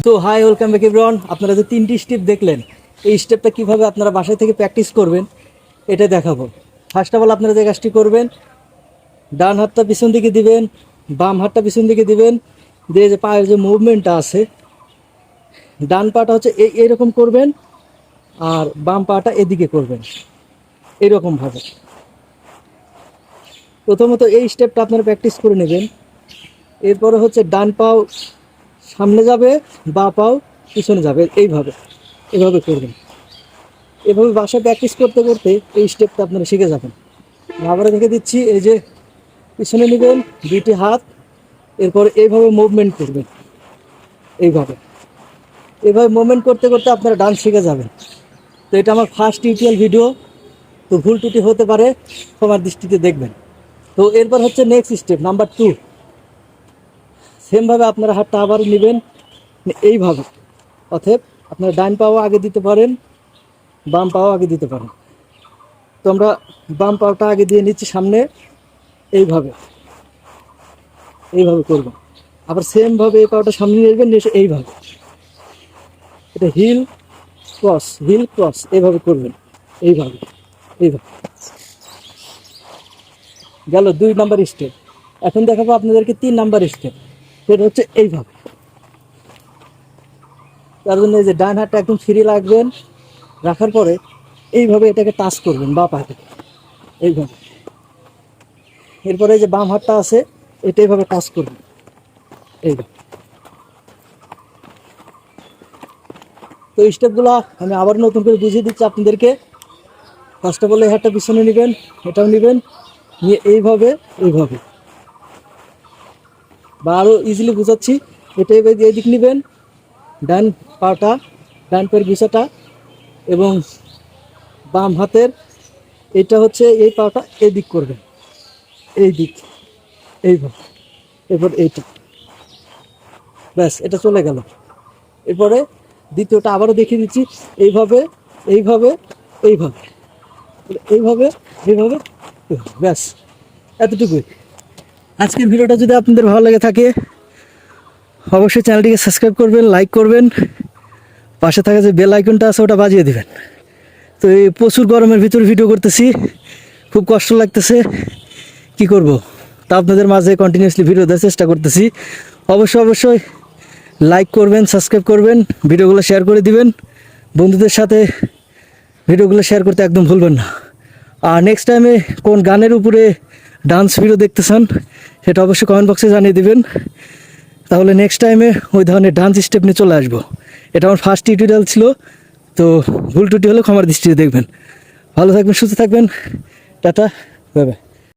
So hi, welcome back everyone. আপনারা যে 3টি স্টেপ দেখলেন, এই স্টেপটা কিভাবে আপনারা বাসায় থেকে প্র্যাকটিস করবেন এটা দেখাবো। ফার্স্ট অফ অল আপনারা যে কাজটি করবেন, ডান হাতটা পিছন দিকে দিবেন, বাম হাতটা পিছন দিকে দিবেন, দিয়ে যে পায়ের যে মুভমেন্টটা আছে, ডান পাটা হচ্ছে এইরকম করবেন আর বাম পাটা এদিকে করবেন এইরকমভাবে। প্রথমত এই স্টেপটা আপনারা প্র্যাকটিস করে নেবেন। এরপরে হচ্ছে ডান পাও সামনে যাবে, বাঁ পাও পিছনে যাবে, এইভাবে করবেন। এভাবে বাসায় প্র্যাকটিস করতে করতে এই স্টেপটা আপনারা শিখে যাবেন। আবারও দেখে দিচ্ছি, এই যে পিছনে নেবেন দুইটি হাত, এরপরে এইভাবে মুভমেন্ট করবেন, এইভাবে মুভমেন্ট করতে করতে আপনারা ডান্স শিখে যাবেন। তো এটা আমার ফার্স্ট টিউটোরিয়াল ভিডিও, তো ভুল ত্রুটি হতে পারে, ক্ষমার দৃষ্টিতে দেখবেন। তো এরপর হচ্ছে নেক্সট স্টেপ নাম্বার 2। সেমভাবে আপনারা হাতটা আবার নেবেন এইভাবে, অতএব আপনারা ডান পাও আগে দিতে পারেন, বাম পাও আগে দিতে পারেন। তো আমরা বাম পাওটা আগে দিয়ে নিচ্ছি সামনে, এইভাবে করব। আবার সেমভাবে এই পাওটা সামনে নিয়ে আসবেন, নিয়ে এসে এইভাবে, এটা হিল ক্রস এইভাবে করবেন, এইভাবে গেল 2 নাম্বার স্টেপ। এখন দেখাবো আপনাদেরকে 3 নাম্বার স্টেপ, সেটা হচ্ছে এইভাবে। তার জন্য এই যে ডান হাতটা একদম ফ্রি রাখবেন, রাখার পরে এইভাবে এটাকে টাচ করবেন বা পায়ে, এইভাবে। এরপরে যে বাম হাতটা আছে এটা এইভাবে টাচ করবেন, এইভাবে। তো এই স্টেপগুলো আমি আবার নতুন করে বুঝিয়ে দিচ্ছি আপনাদেরকে। ফার্স্ট অফ অল এই হাতটা পিছনে নেবেন, এটাও নেবেন, নিয়ে এইভাবে বা আরও ইজিলি বুঝাচ্ছি, এটা এদিক নেবেন, ডান পায়ের গুছাটা, এবং বাম হাতের এটা হচ্ছে এই পাটা এদিক করবেন, এইভাবে। এরপর এইটা, ব্যাস, এটা চলে গেল। এরপরে দ্বিতীয়টা আবারও দেখিয়ে দিচ্ছি, এইভাবে, ব্যাস, এতটুকুই। আজকের ভিডিওটা যদি আপনাদের ভালো লেগে থাকে অবশ্যই চ্যানেলটিকে সাবস্ক্রাইব করবেন, লাইক করবেন, পাশে থাকা যে বেল আইকনটা আছে ওটা বাজিয়ে দেবেন। তো এই প্রচুর গরমের ভিতর ভিডিও করতেছি, খুব কষ্ট লাগতেছে, কি করব, তা আপনাদের মাঝে কন্টিনিউয়াসলি ভিডিও দেওয়ার চেষ্টা করতেছি। অবশ্যই লাইক করবেন, সাবস্ক্রাইব করবেন, ভিডিওগুলো শেয়ার করে দিবেন, বন্ধুদের সাথে ভিডিওগুলো শেয়ার করতে একদম ভুলবেন না। আর নেক্সট টাইমে কোন গানের উপরে ডান্স ভিডিও দেখতে চান সেটা অবশ্যই কমেন্ট বক্সে জানিয়ে দিবেন, তাহলে নেক্সট টাইমে ওই ধরনের ডান্স স্টেপ নিয়ে চলে আসবো। এটা আমার ফার্স্ট টিউটোরিয়াল ছিল, তো ভুল টুটি হলে ক্ষমার দৃষ্টিতে দেখবেন। ভালো থাকবেন, সুস্থ থাকবেন, টাটা, বাই বাই।